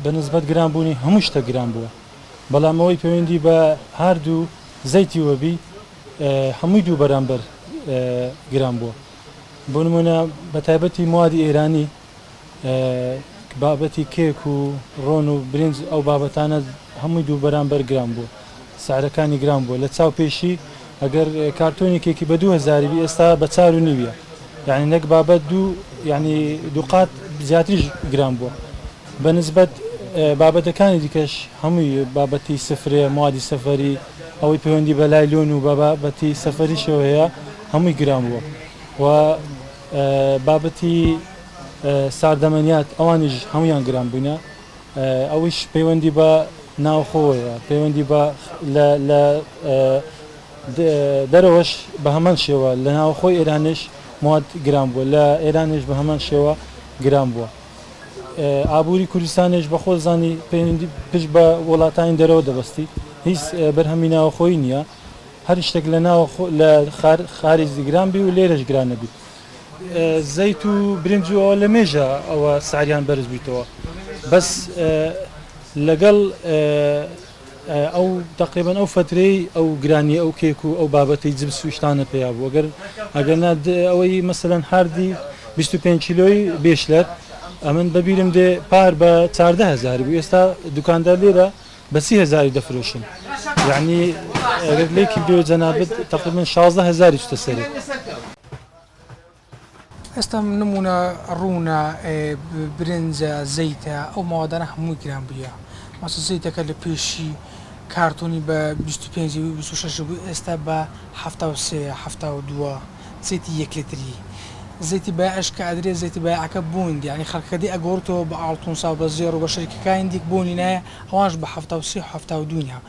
بەنسبەت گرانبوونی هەموو شتە گران بووە بەڵام ئەوەی پەیوەندی بە هەردوو زەیتی وەبی هەمووی دوو بەرامبەر گران بووە بۆ نمونە بە تایبەتی موادی ئێرانی بابەتی کێک و ڕۆن و برنج ئەو بابەتانە هەمووی دوو بەرامبەر گران بووە سعرەکانی گران بووە لە چاو پێشی ئەگەر کارتۆنی کێکی بە 2000 بی ئێستا بە 4.5 یعنی نەک بابەت ینی دووقات زیاتریش گران بووە بەنسبەت بابەتەکانی دیکەش هەمووی بابەتی سفرێ موادی سەفەری ئەوەی پەیوەندی بە لای لۆن و بابەتی سەفەریشەوە هەیە هەمووی گران بووە و بابەتی ساردەمەنیات ئەوانیش هەمویان گران بووینە ئەویش پەیوەندی بە ناوخۆیە پەیوەندی بە لە دەرەوەش بە هەمان شێوە لە ناوخۆی ئێرانش مواد گران بووە لە ئێرانش بە هەمان شێوە گران بووە ئابووری کوردستانش بە خۆزانی پەیوەندی پشت بە وڵاتانی دەرەوە دەبەستی هیچ بەرهەمی ناوخۆی نییە هەر شتێک لە خارج گران بی و لێرەش گران نەبی زەیت و برنج و ئەوە لە مێژە ئەوە سعریان بەرز بیتەوە بەس لەگەڵ ئەو تقریبان ئەو فترەی ئەو گرانی ئەو کێک و ئەو بابەتی جبس و شتانە پێیا بوو ئەگەر ئەوەی مەسەلەن هاردی 25 کیلۆی بێشلەر ئەمن بەبیرم دێ پار بە 14,000 بوو ئێستا دوکاندار لێرە بە 30,000 دەفرۆشن یعنی ئەگەر لێکی بێ جەنابەت تقریبا 16,000 شتە سەری ئێستا نمونە ڕوونە برنجە زەیتە ئەو ماوەدانە هەمووی گران بووە ماسە زەیتەکە لە پێشی کارتۆنی بە 25 و 26 بوو ئێستا بە 73 زەیتی 1 لیتری زەیتی بایعش کە ئەدرێ زەیتی بایعەکە بوویندی ینی خەڵکەکەی ئەگۆڕتەوە بە ئاڵتونسا بە زێڕ و بە شەریکەکانی دیک بوونی نایە ئەوانش بە 72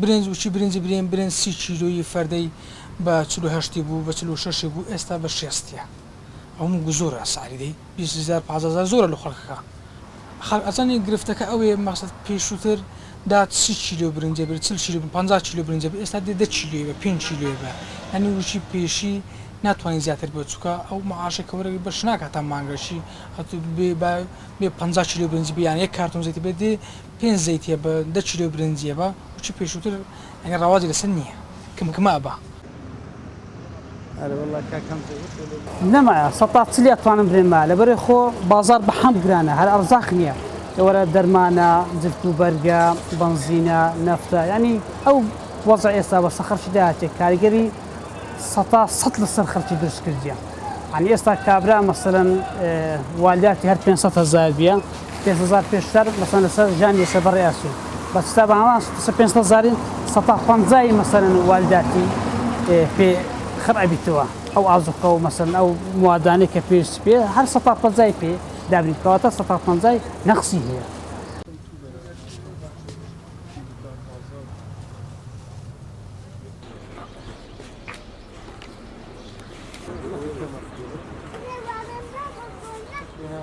برنج وچی برنجی برنج 30 کیلۆیی فەردەی بە 48 بوو بە 46 بوو ئێستا بە 60 هەموو زۆرە سعریدەی 20,000 15,000 زۆرە لە خەڵکەکە ئەچانی گرفتەکە ئەوەیە مەقسەد پێشووتر دا 30 کیلۆ برنجە بێت 40 کیلۆ 50 کیلۆ برنجە بێت ئێستا 10 کیلۆیە بە 5 کیلۆیە بە هەنی وچی پێشی ناتوانین زیاتر بۆ چووکە ئەو معاشەکەوەرەی بەش ناکات تا مانگەشی بێ 50 کیلۆ برنجی بیان یەک کارتۆن زەیتی بێت 5 زەیتیە بە 10 کیلۆ برنجیە بە وچی پێشووتر ئەگە ڕاوازی لەسەر نییە کمکمە بە نەمایە سەتا چلی ئەتوانم برێنمە لەبەرێ خۆ بازار بە حەم گرانە هەر ئەرزاق نییە ئێوەرە دەرمانە جلت و بەرگە بنزینە نەفتە ینی ئەو وەزع ئێستا بە سەخەرشی داهاتێک کاریگەری سەتا سەد لەسەر خەرکی دروست کردیە ینی ئێستا کابرا مەسەلەن والیاتی هەر 500,000 بیە 500,000 پێشتر مەسەلەن لەسەر ژانی ێستا بەڕێ ئاسوود بە ستا بە هەمان 500,000 150 مەسەلەن والیداتی پێ خڕەبیتەوە ئەو ئازوقە و مەسەلەن ئەو موادانەی کە پێویست پێ هەر 150 پێ دابریت کەواتە 150 نەقسی هەیە